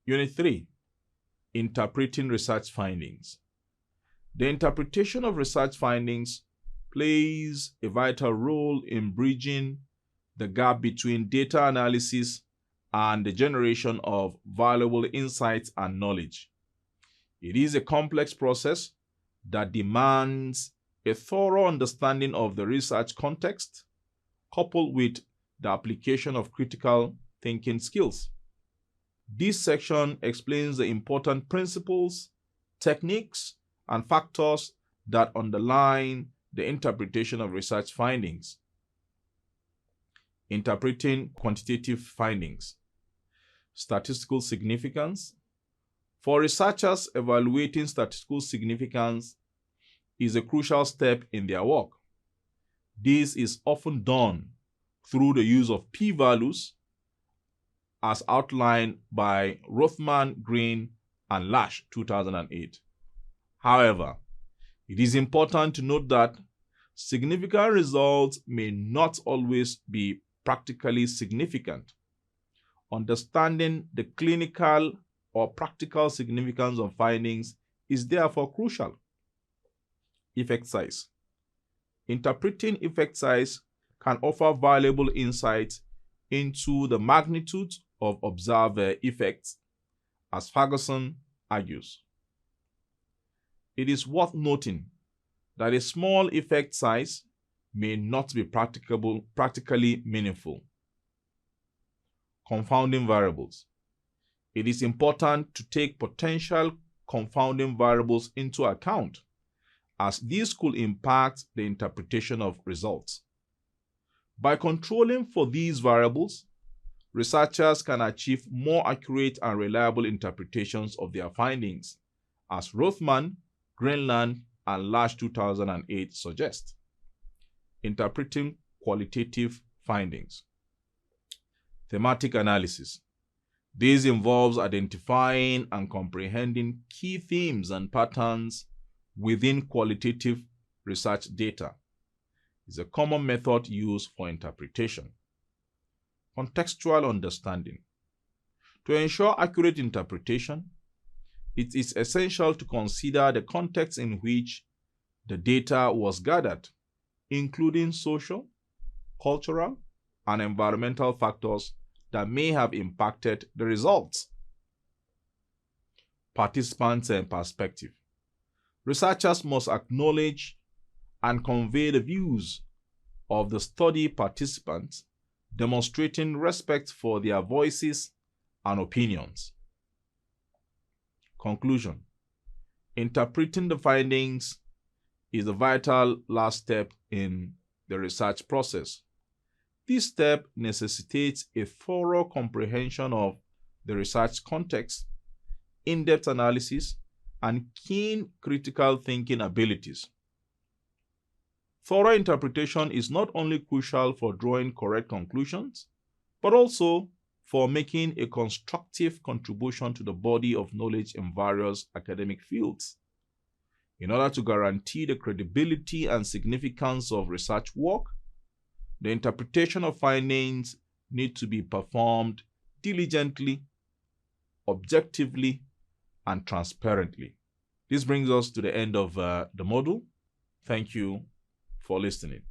Unit 3. Interpreting research findings. The interpretation of research findings plays a vital role in bridging the gap between data analysis and the generation of valuable insights and knowledge. It is a complex process that demands a thorough understanding of the research context, coupled with the application of critical thinking skills. This section explains the important principles, techniques, and factors that underlie the interpretation of research findings. Interpreting quantitative findings. Statistical significance. For researchers, evaluating statistical significance is a crucial step in their work. This is often done through the use of p-values as outlined by Rothman, Green, and Lash 2008. However, it is important to note that significant results may not always be practically significant. Understanding the clinical or practical significance of findings is therefore crucial. Effect size. Interpreting effect size can offer valuable insights into the magnitude of observed effects, as Ferguson argues. It is worth noting that a small effect size may not be practically meaningful. Confounding variables. It is important to take potential confounding variables into account, as these could impact the interpretation of results. By controlling for these variables, researchers can achieve more accurate and reliable interpretations of their findings, as Rothman, Greenland, and Lash 2008 suggest. Interpreting qualitative findings. Thematic analysis. This involves identifying and comprehending key themes and patterns within qualitative research data. It's a common method used for interpretation. Contextual understanding. To ensure accurate interpretation, it is essential to consider the context in which the data was gathered, including social, cultural, and environmental factors that may have impacted the results. Participants and perspective. Researchers must acknowledge and convey the views of the study participants, demonstrating respect for their voices and opinions. Conclusion. Interpreting the findings is a vital last step in the research process. This step necessitates a thorough comprehension of the research context, in-depth analysis, and keen critical thinking abilities. Thorough interpretation is not only crucial for drawing correct conclusions, but also for making a constructive contribution to the body of knowledge in various academic fields. In order to guarantee the credibility and significance of research work, the interpretation of findings need to be performed diligently, objectively, and transparently. This brings us to the end of the module. Thank you for listening.